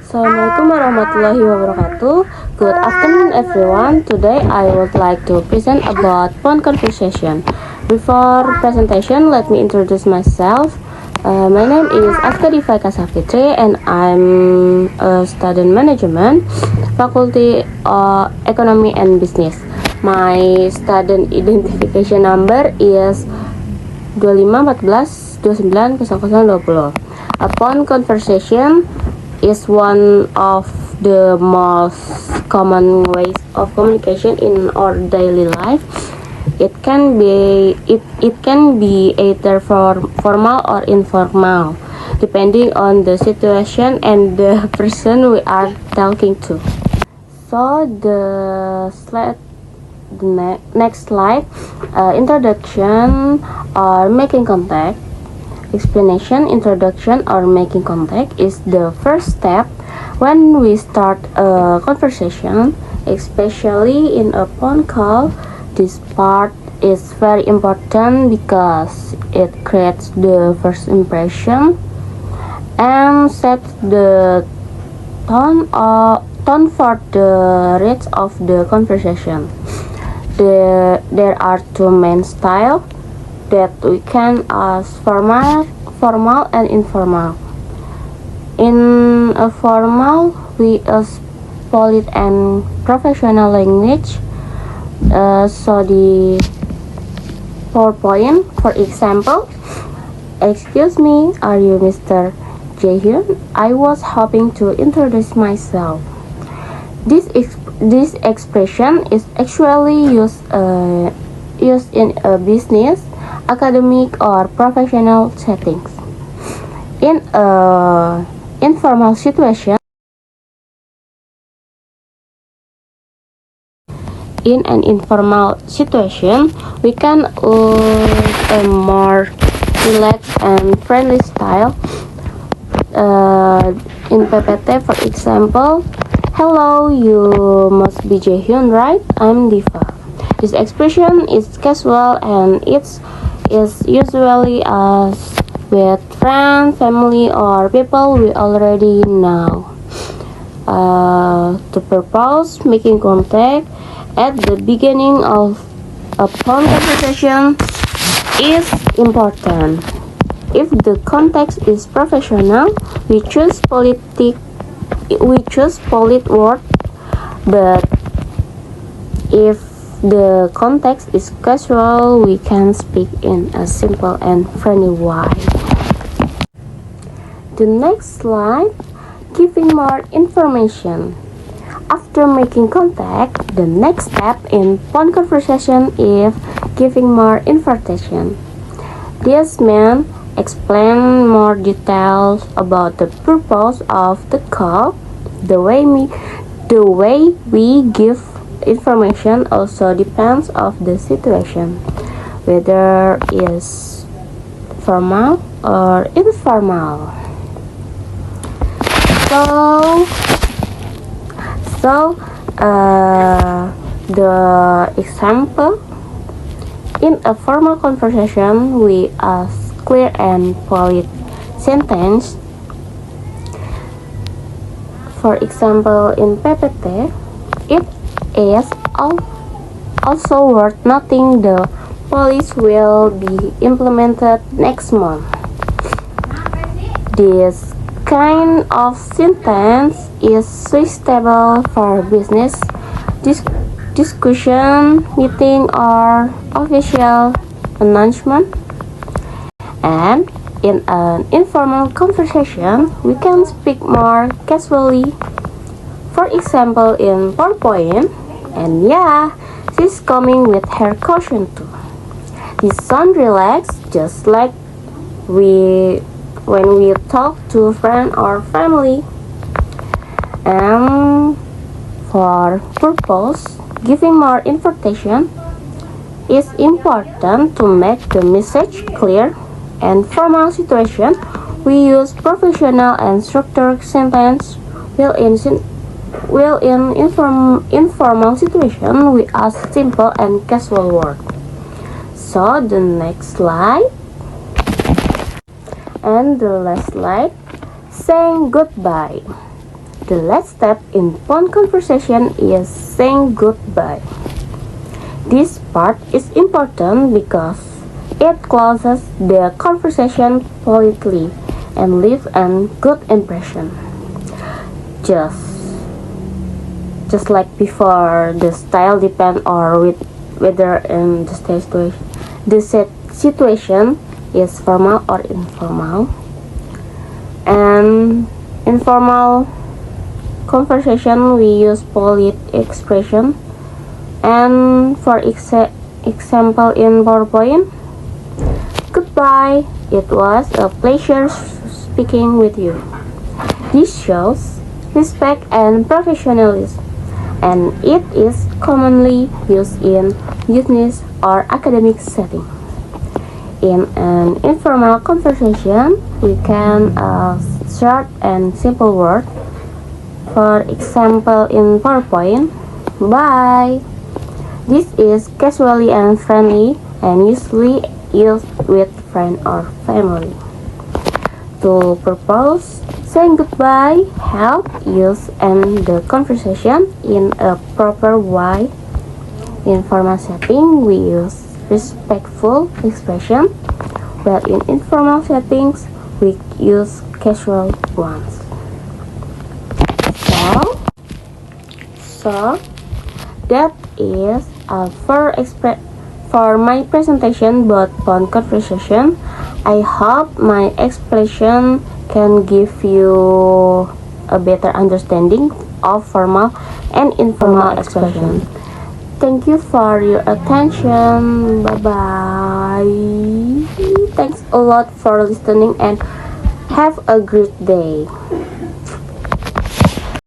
Assalamualaikum warahmatullahi wabarakatuh. Good afternoon everyone. Today I would like to present about phone conversation. Before presentation, let me introduce myself. My name is Afka Diva Safitri and I'm a student management, faculty economy and business. My student identification number is 2514290020. A phone conversation is one of the most common ways of communication in our daily life. It can be either formal or informal, depending on the situation and the person we are talking to. So next slide, introduction or making contact. Explanation, introduction, or making contact is the first step when we start a conversation, especially in a phone call. This part is very important because it creates the first impression and sets the tone for the rest of the conversation. There are two main styles that we can as formal and informal. In a formal, we use polite and professional language. So the PowerPoint, for example, excuse me, are you Mr. Jaehyun? I was hoping to introduce myself. This expression is actually used in a business, academic, or professional settings. In an informal situation, we can use a more relaxed and friendly style. In PPT, for example, hello, you must be Jaehyun, right? I'm Diva. This expression is casual and it's usually used with friends, family, or people we already know. To purpose making contact at the beginning of a phone conversation is important. If the context is professional, we choose polite word, but if the context is casual, we can speak in a simple and friendly way. The next slide, giving more information. After making contact, the next step in phone conversation is giving more information. This means explain more details about the purpose of the call. The way we give information also depends on the situation, whether it's formal or informal. The example, in a formal conversation, we ask clear and polite sentence. For example, in PPT, it is also worth noting the policy will be implemented next month. This kind of sentence is suitable for business discussion, meeting, or official announcement. And in an informal conversation, we can speak more casually. For example, in PowerPoint, and yeah, she's coming with her caution too. This sound relaxed, just like when we talk to a friend or family. And for purpose, giving more information is important to make the message clear. And formal situation, we use professional and structured sentence. While in informal situation, we ask simple and casual words. So the next slide. And the last slide, saying goodbye. The last step in phone conversation is saying goodbye. This part is important because it closes the conversation politely and leaves a good impression. Just like before, the style depends or with whether in the situation is formal or informal. And informal conversation we use polite expression. And for example in PowerPoint, goodbye. It was a pleasure speaking with you. This shows respect and professionalism, and it is commonly used in business or academic setting. In an informal conversation, we can short and simple word. For example, in PowerPoint, bye. This is casually and friendly and usually used with friends or family. To propose, saying goodbye help use end the conversation in a proper way. In formal setting, we use respectful expression, while in informal settings, we use casual ones. So that is all for my presentation about phone conversation. I hope my explanation can give you a better understanding of formal and informal expression. Thank you for your attention. Bye bye. Thanks a lot for listening and have a great day.